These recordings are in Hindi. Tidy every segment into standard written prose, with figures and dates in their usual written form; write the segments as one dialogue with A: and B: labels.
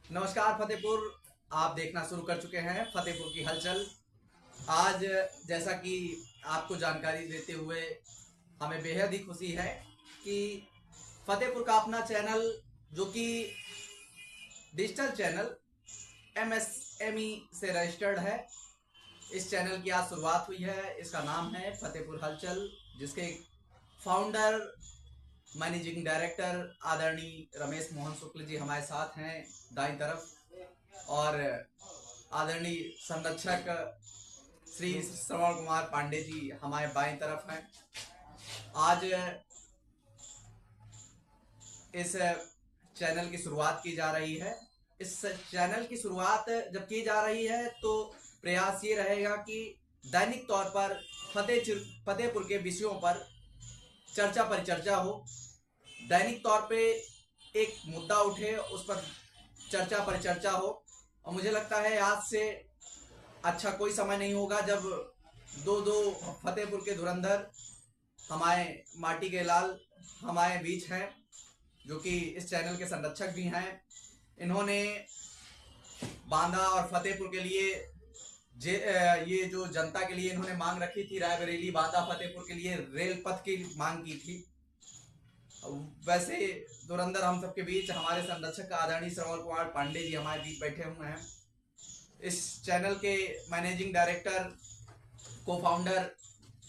A: नमस्कार फतेहपुर। आप देखना शुरू कर चुके हैं फतेहपुर की हलचल। आज जैसा कि आपको जानकारी देते हुए हमें बेहद ही खुशी है कि फतेहपुर का अपना चैनल, जो कि डिजिटल चैनल एमएसएमई से रजिस्टर्ड है, इस चैनल की आज शुरुआत हुई है। इसका नाम है फतेहपुर हलचल, जिसके फाउंडर मैनेजिंग डायरेक्टर आदरणीय रमेश मोहन शुक्ल जी हमारे साथ हैं दाईं तरफ, और आदरणीय संरक्षक श्री श्रवण कुमार पांडे जी हमारे बाईं तरफ हैं। आज इस चैनल की शुरुआत की जा रही है। इस चैनल की शुरुआत जब की जा रही है तो प्रयास ये रहेगा कि दैनिक तौर पर फतेहपुर के विषयों पर चर्चा परिचर्चा हो। दैनिक तौर पे एक मुद्दा उठे, उस पर चर्चा परिचर्चा हो। और मुझे लगता है आज से अच्छा कोई समय नहीं होगा जब दो दो फतेहपुर के धुरंधर हमारे माटी के लाल हमारे बीच हैं, जो कि इस चैनल के संरक्षक भी हैं। इन्होंने बांदा और फतेहपुर के लिए ये जो जनता के लिए इन्होंने मांग रखी थी, रायबरेली बांदा फतेहपुर के लिए रेल पथ की मांग की थी। वैसे धुरंधर हम सबके बीच हमारे संरक्षक आदरणीय श्रवण कुमार पांडे जी हमारे बीच बैठे हुए हैं। इस चैनल के मैनेजिंग डायरेक्टर, को फाउंडर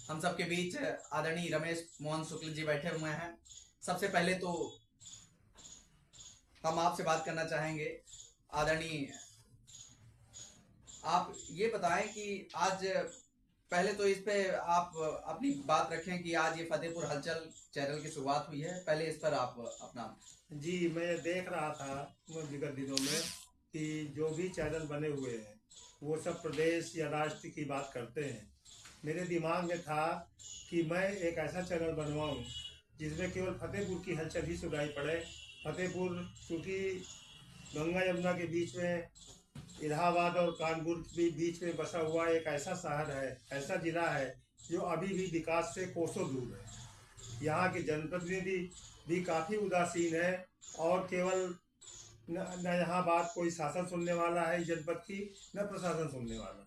A: हम सबके बीच आदरणीय रमेश मोहन शुक्ल जी बैठे हुए हैं। सबसे पहले तो हम आपसे बात करना चाहेंगे आदरणीय, आप ये बताएं कि आज पहले तो इस पे आप अपनी बात रखें कि आज ये फतेहपुर हलचल चैनल की शुरुआत हुई है। पहले इस पर आप अपना।
B: जी, मैं देख रहा था विगत दिनों में कि जो भी चैनल बने हुए हैं वो सब प्रदेश या राष्ट्र की बात करते हैं। मेरे दिमाग में था कि मैं एक ऐसा चैनल बनवाऊं जिसमें केवल फतेहपुर की हलचल ही सुनाई पड़े। फतेहपुर चूँकि गंगा यमुना के बीच में, इलाहाबाद और कानपुर के बीच में बसा हुआ एक ऐसा शहर है, ऐसा जिला है जो अभी भी विकास से कोसों दूर है। यहाँ के जनप्रतिनिधि भी काफ़ी उदासीन है और केवल न यहाँ बात कोई शासन सुनने वाला है जनपद की, न प्रशासन सुनने वाला।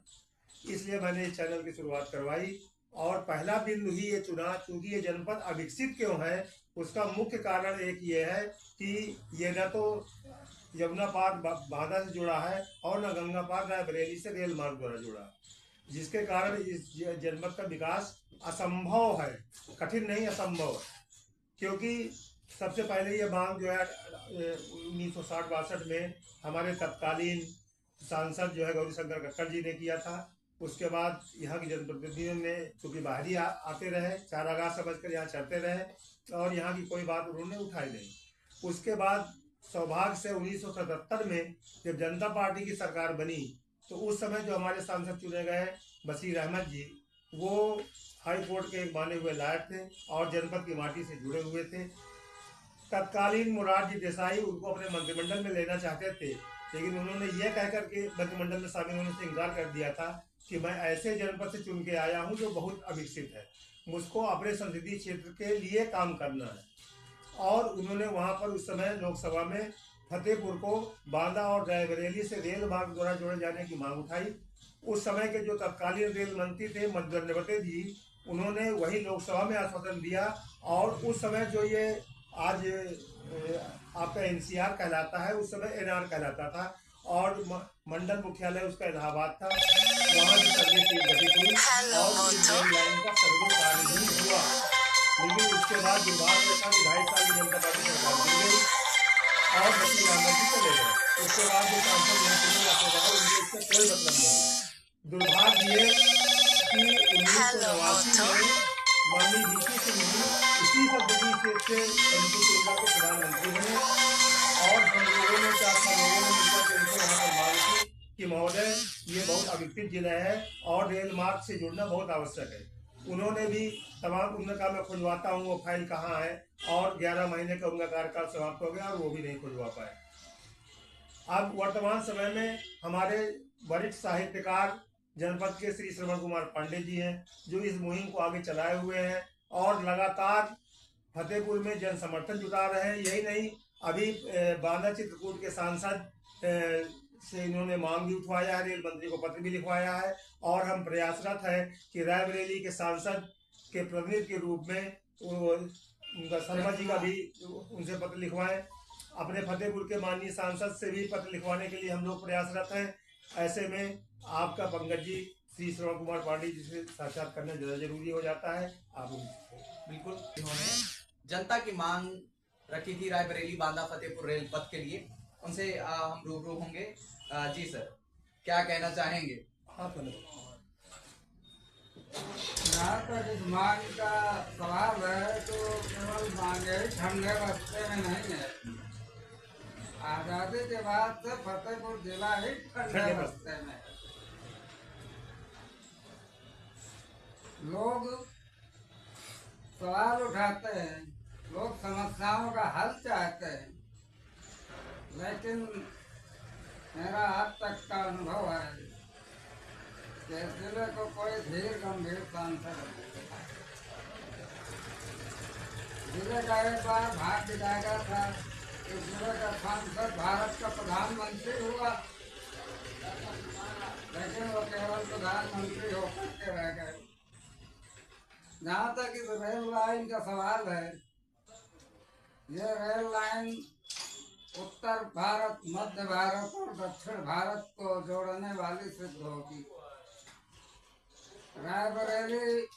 B: इसलिए मैंने इस चैनल की शुरुआत करवाई और पहला बिंदु ही ये चुना, क्योंकि ये जनपद अविकसित क्यों है उसका मुख्य कारण एक ये है कि ये न तो यमुना पार बांदा से जुड़ा है और न गंगा पार रायबरेली से रेल मार्ग द्वारा जुड़ा है, जिसके कारण इस जनपद का विकास असंभव है। कठिन नहीं, असंभव है। क्योंकि सबसे पहले ये मांग जो है 1960-62 में हमारे तत्कालीन सांसद जो है गौरीशंकर कक्कड़ जी ने किया था। उसके बाद यहाँ के जनप्रतिनिधियों ने, चूँकि बाहरी आते रहे, चारागाह समझकर यहाँ चलते रहे और यहाँ की कोई बात उन्होंने उठाई नहीं। उसके बाद सौभाग्य से 1977 में जब जनता पार्टी की सरकार बनी तो उस समय जो हमारे सांसद चुने गए बशीर अहमद जी, वो हाई कोर्ट के एक माने हुए लायक थे और जनपद की माटी से जुड़े हुए थे। तत्कालीन मोरारजी देसाई उनको अपने मंत्रिमंडल में लेना चाहते थे, लेकिन उन्होंने यह कहकर के मंत्रिमंडल में शामिल होने से इनकार कर दिया था कि मैं ऐसे जनपद से चुन के आया हूं जो बहुत अविकसित है, मुझको अपने संसदीय क्षेत्र के लिए काम करना है। और उन्होंने वहां पर उस समय लोकसभा में फतेहपुर को बांदा और रायबरेली से रेल मार्ग द्वारा जोड़े जाने की मांग उठाई। उस समय के जो तत्कालीन रेल मंत्री थे मधुकर जी, उन्होंने वही लोकसभा में आश्वासन दिया। और उस समय जो ये आज आपका एनसीआर कहलाता है, उस समय एनआर कहलाता था और मंडल मुख्यालय उसका इलाहाबाद था। वहाँ की सर्वे टीम गठित हुई और इस रेल लाइन का सर्वे कार्य भी हुआ। लेकिन उसके बाद दुर्भाग्य था कि 2.5 साल की जनता पार्टी सरकार गिर गई और बशीर अहमद जी चले गए। उसके बाद जो सांसद यहाँ चुने जाते रहे उनसे इससे कोई मतलब नहीं है। दुर्भाग्य ये कि 1989 में माननीय वीपी सिंह जी इसी संसदीय क्षेत्र से MP चुनकर के प्रधानमंत्री बने और हम लोगों ने, 4 लोगों ने मिलकर उनसे वहाँ पर मांग की कि महोदय ये बहुत अविकसित जिला है और रेल मार्ग से जुड़ना बहुत आवश्यक है। उन्होंने भी तमाम, उन्होंने कहा मैं खुलवाता हूँ, वो फाइल कहाँ है, और 11 महीने का उनका कार्यकाल समाप्त हो गया और वो भी नहीं खुलवा पाए। अब वर्तमान समय में हमारे वरिष्ठ साहित्यकार जनपद के श्री श्रवण कुमार पांडे जी हैं जो इस मुहिम को आगे चलाए हुए हैं और लगातार फतेहपुर में जन समर्थन जुटा रहे हैं। यही नहीं, अभी बांदा चित्रकूट के सांसद से इन्होंने मांग भी उठवाया है, रेल मंत्री को पत्र भी लिखवाया है, और हम प्रयासरत हैं कि रायबरेली के सांसद के प्रतिनिधि के रूप में उनका शर्मा जी का भी उनसे पत्र लिखवाएं। अपने फतेहपुर के माननीय सांसद से भी पत्र लिखवाने के लिए हम लोग प्रयासरत हैं। ऐसे में आपका पंकज जी श्री श्रवण कुमार पांडे जी से साक्षात करना ज़्यादा जरूरी हो जाता है। आप
A: बिल्कुल, इन्होंने जनता की मांग रखी थी रायबरेली बांदा फतेहपुर रेल पथ के लिए, उनसे हम रूबरू होंगे। जी सर, क्या कहना चाहेंगे?
B: आप
C: जहाँ तक इस मांग का सवाल है तो केवल मांगे ठंडे बस्ते में नहीं है। आजादी के बाद से फतेहपुर जिला ही ठंडे बस्ते में है। लोग सवाल उठाते हैं, लोग समस्याओं का हल चाहते हैं, लेकिन मेरा आज तक का अनुभव है कि जिले को कोई धीर गंभीर सांसद नहीं। जिले का एक बार भाग्य जागा था, इस जिले का सांसद भारत का प्रधानमंत्री हुआ, लेकिन वो केवल प्रधानमंत्री होकर के रह गए। जहाँ तक इस रेल लाइन का सवाल है, ये रेल लाइन उत्तर भारत, मध्य भारत और दक्षिण भारत को जोड़ने वाली सिद्ध होगी। रायबरेली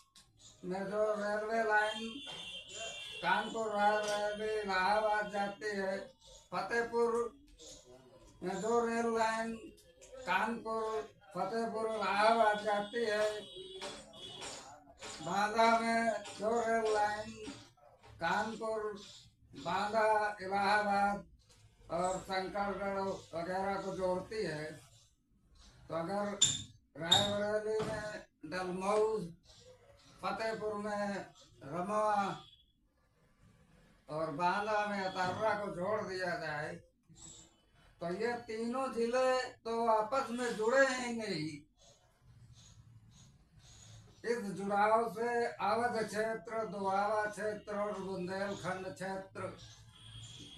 C: में जो रेलवे लाइन कानपुर रायबरेली इलाहाबाद जाती है, फतेहपुर में जो रेल लाइन कानपुर फतेहपुर इलाहाबाद जाती है, बांदा में जो रेल लाइन कानपुर बांदा इलाहाबाद और शंकरगढ़ वगैरह को जोड़ती है, तो अगर रायबरेली में डलमऊ, फतेहपुर में रमवा और बांदा में अतर्रा को जोड़ दिया जाए तो ये तीनों जिले तो आपस में जुड़े रहेंगे ही। इस जुड़ाव से अवध क्षेत्र, दोआबा क्षेत्र और बुंदेलखंड क्षेत्र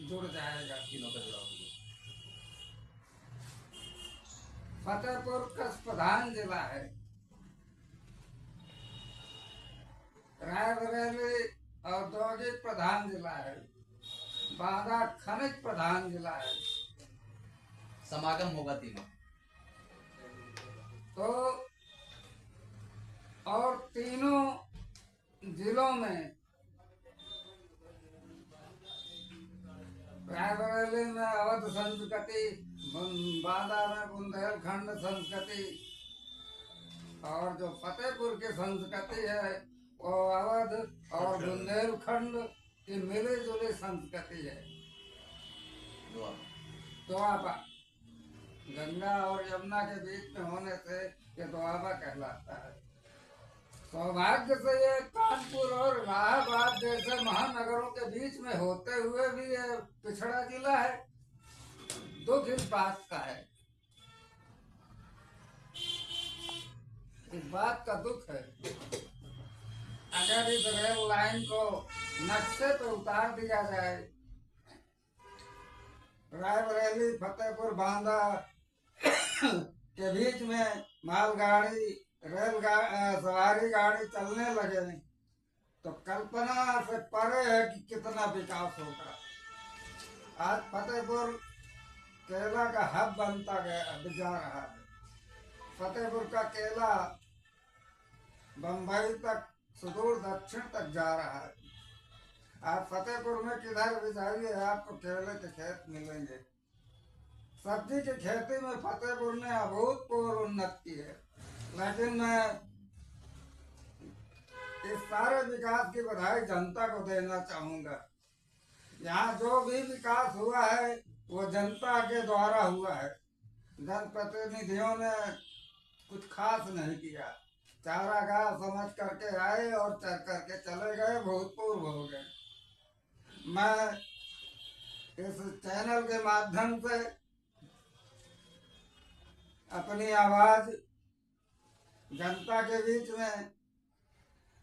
C: जुड़ जाएगा।
A: तीनों का जुड़ाव होगा।
C: फतेहपुर कृषि प्रधान जिला है, रायबरेली औद्योगिक प्रधान जिला है, बांदा खनिज प्रधान जिला है।
A: समागम होगा तीनों
C: तो और तीनों जिलों में रायबरेली में अवध संस्कृति, बांदा में बुंदेलखंड संस्कृति, और जो फतेहपुर की संस्कृति है वो अवध और बुंदेलखंड की मिली जुली संस्कृति है। दोआबा गंगा और यमुना के बीच में होने से ये दोआबा कहलाता है। सौभाग्य से ये कानपुर और इलाहाबाद जैसे महानगरों के बीच में होते हुए भी ये पिछड़ा जिला है। दुख इस बात का है, इस बात का दुख है। अगर इस रेल लाइन को नक्शे पर उतार दिया जाए, रायबरेली फतेहपुर बांदा के बीच में मालगाड़ी सवारी गाड़ी चलने लगे तो कल्पना से परे है कि कितना विकास होगा। आज फतेहपुर केला का हब बनता जा रहा है। फतेहपुर का केला बंबई तक, सुदूर दक्षिण तक जा रहा है। आज फतेहपुर में किधर भी जाइए आपको केले के खेत मिलेंगे। सब्जी की खेती में फतेहपुर ने अभूतपूर्व उन्नति की है। लेकिन मैं इस सारे विकास की बधाई जनता को देना चाहूंगा। यहाँ जो भी विकास हुआ है वो जनता के द्वारा हुआ है। जनप्रतिनिधियों ने कुछ खास नहीं किया, चारागाह समझ करके आए और चर करके चले गए, भूतपूर्व हो गए। मैं इस चैनल के माध्यम से अपनी आवाज जनता के बीच में,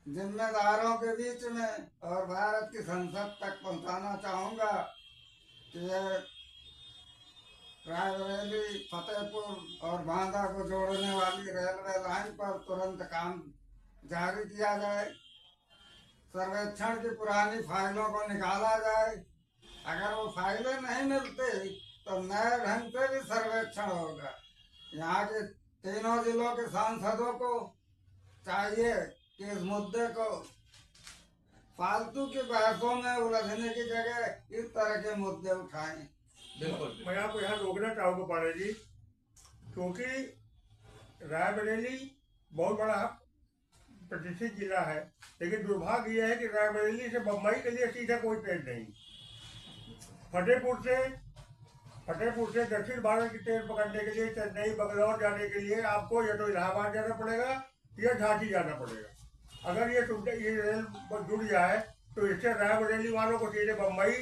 C: जिम्मेदारों के बीच में और भारत की संसद तक पहुंचाना चाहूंगा कि रायबरेली फतेहपुर और बांदा को जोड़ने वाली रेलवे लाइन पर तुरंत काम जारी किया जाए। सर्वेक्षण की पुरानी फाइलों को निकाला जाए। अगर वो फाइलें नहीं मिलती तो नए ढंग से भी सर्वेक्षण होगा। यहाँ के तीनों जिलों के सांसदों को चाहिए कि इस मुद्दे को फालतू की बहसों में उलझने की जगह इस तरह के मुद्दे उठाएं।
A: बिल्कुल
B: मैं आपको यहाँ रोकना चाहूँगा पांडे जी, क्योंकि रायबरेली बहुत बड़ा प्रतिष्ठित जिला है, लेकिन दुर्भाग्य यह है कि रायबरेली से बम्बई के लिए सीधा कोई ट्रेन नहीं। फतेहपुर से दक्षिण भारत की ट्रेन पकड़ने के लिए चेन्नई बंगलौर जाने के लिए आपको या तो इलाहाबाद जाना पड़ेगा या झांसी जाना पड़ेगा। अगर ये रेल जुड़ जाए तो इससे रायबरेली वालों को सीधे बम्बई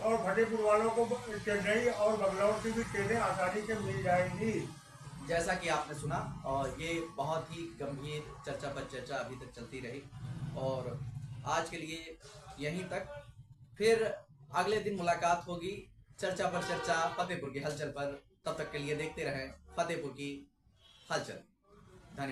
B: और फतेहपुर वालों को चेन्नई और बंगलौर की भी ट्रेनें आसानी से मिल जाएंगी।
A: जैसा कि आपने सुना, और ये बहुत ही गंभीर चर्चा पर चर्चा अभी तक चलती रही, और आज के लिए यहीं तक। फिर अगले दिन मुलाकात होगी चर्चा पर चर्चा फतेहपुर की हलचल पर। तब तक के लिए देखते रहें फतेहपुर की हलचल। धन्यवाद।